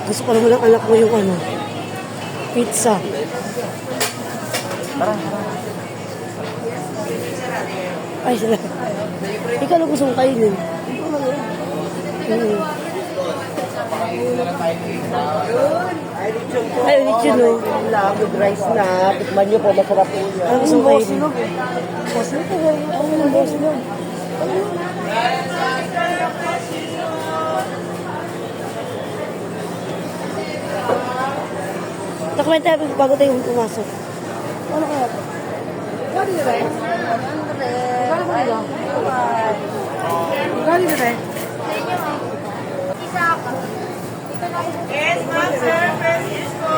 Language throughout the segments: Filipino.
Gusto pa naman ng anak mo yung ano, pizza. Ay, sila. Ikaw lang gusto mong kainin. Ay, ulit yun, no? With rice na, tikman nyo po, masarap po yun. Ang gusto mong kainin. Nakamay tayo bago tayo pumasok. Ano kaya? Yes, ma'am, sir. Francisco.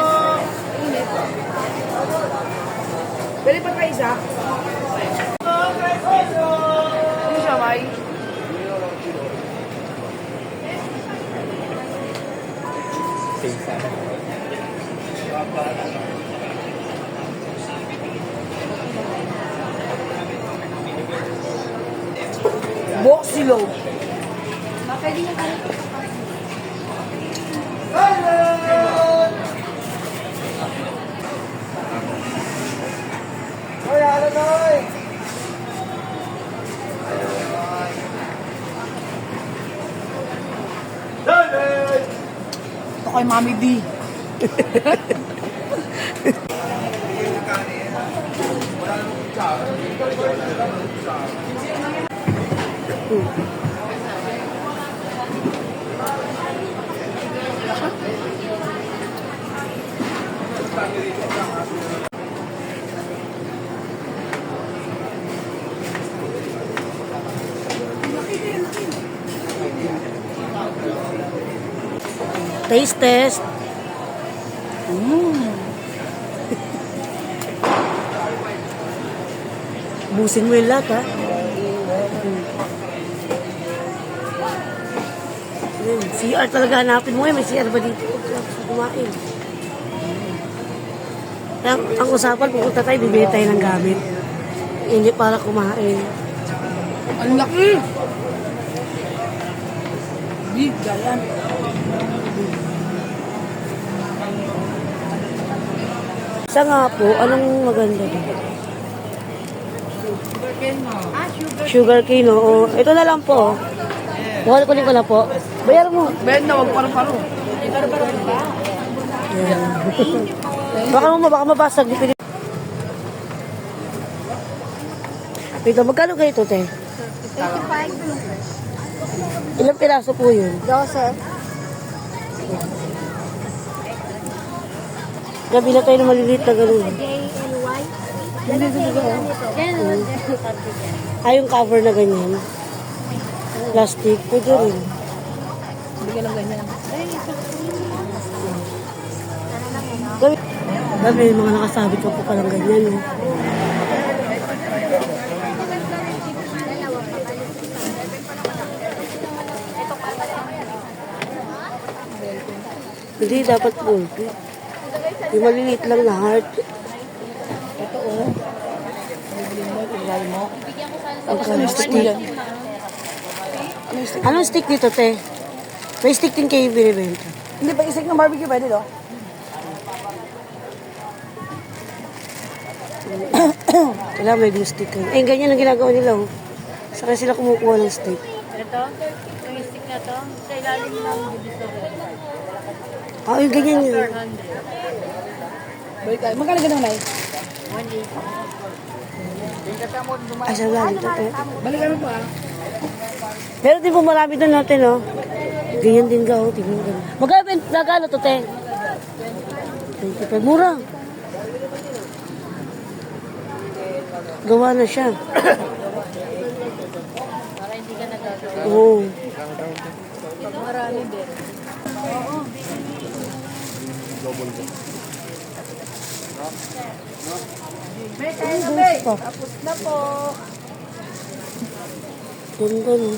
Pwede pa kayo isa? Ano siya, May? Boxilo. Pwede yung ano? Hoy, ano na, hoy? Ito kay Mami D. Taste test. Busin mo yung lahat, ha? CR talaga hanapin mo eh. May CR ba dito? Kumain. Ang usapan, pupunta tayo, bibili tayo ng gamit. Hindi para kumain. Ang laki! Big, gayan. Sa nga po, anong maganda doon? Sugar cane, oo. Ito na lang po. Kunin ko na po. Bayaran mo. Ben na, wag paro-paro. Baka mabasag. Ito, magkano kayo ito, te? 85. Ilang piraso po yun? 12. Gabi na tayo na maliliit na gano'n. JNY. Hindi talaga. Yung cover na ganyan. Plastic. Pwede rin. Bigyan ng ganyan. Gabi, mga nakasabit ka po palang ganyan. No? Hindi, dapat po. Yung maliliit lang na heart. Ito, oh. Bibili mo, tingnan mo. Tapos ano stick? Anong stick dito, te? May stick din kayo binibenta. Hindi ba isik ng barbecue pwede, no? Wala, may glue stick kayo. Eh, ganyan ang ginagawa nila, oh. Saka sila kumukuha ng stick. Ito, yung stick na to, sa ilalim ng divisor. Ah, yung ganyan yun. 400. Balik tayo. Magkano ganun, Nay? 180. Ay, sa galing to, te. Balik kami po, ah. Pero di po marami doon natin, no? Ganyan din ka, oh. Tingnan mo. Magkano to, te? 25. Mura. Gawa na siya. Para hindi ka nagagawa. Oo. Marami din. May tayo na, May. Tapos na po. Ganda, no?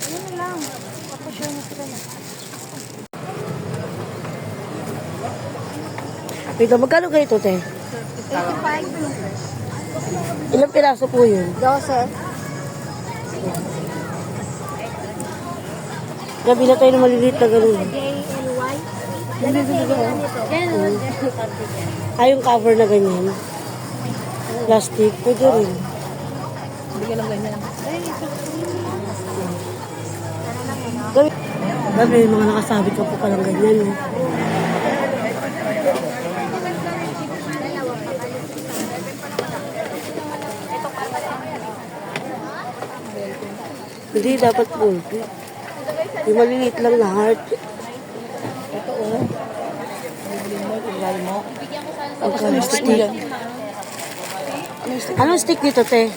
Ayun lang. Tapos yun na sila na. Ito, magkano kayo ito, te? 85. Ilang piraso po yun? 12. Gabi na tayo ng maliliit na ganun. JLY. Hindi talaga. Yan. Ay, yung cover na ganyan. Plastic, pwede rin. Hindi ka lang ganyan. Gabi, gabi mga nakasabit ka po palang ganyan. Eh. Hindi, dapat pulpi. Yung maliliit lang na heart. Ito oh. Bibili mo, tinry mo. Ang stick. Anong stick dito, te?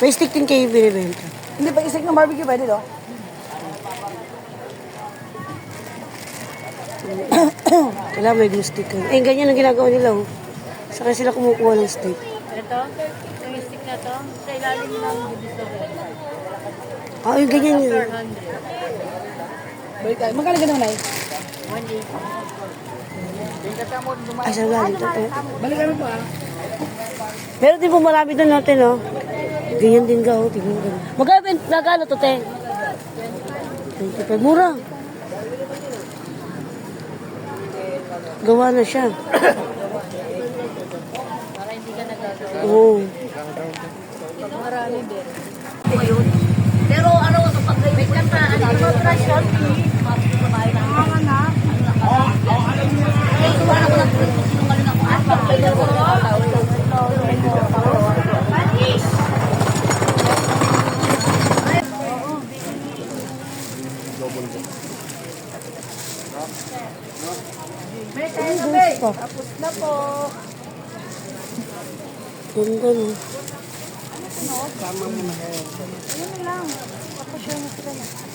May stick din kayo binibenta. Hindi pa isik ng barbecue pwede do? Wala, may glue stick. Eh, ganyan ang ginagawa nila, oh. Saka sila kumukuha ng stick. Ito, yung stick na to, sa ilalim ng divisory. Ah, yung ganyan yun. 400. Balik tayo. Magkano ganun, Nay? 180. Ay, sa lalim to, te. Balik kami po ah. Meron din po marami doon natin, no? Ganyan din ka, oh. Tingnan ka. Magkano to, te? 25. Mura. Gawa na siya. Para hindi ka nagagawa. Oo. Marami din. Pero ano sa pag-ibig ka na, ano yung pressure? Tapos na po. Ganda, no? Ano lang? Papasya na sila na.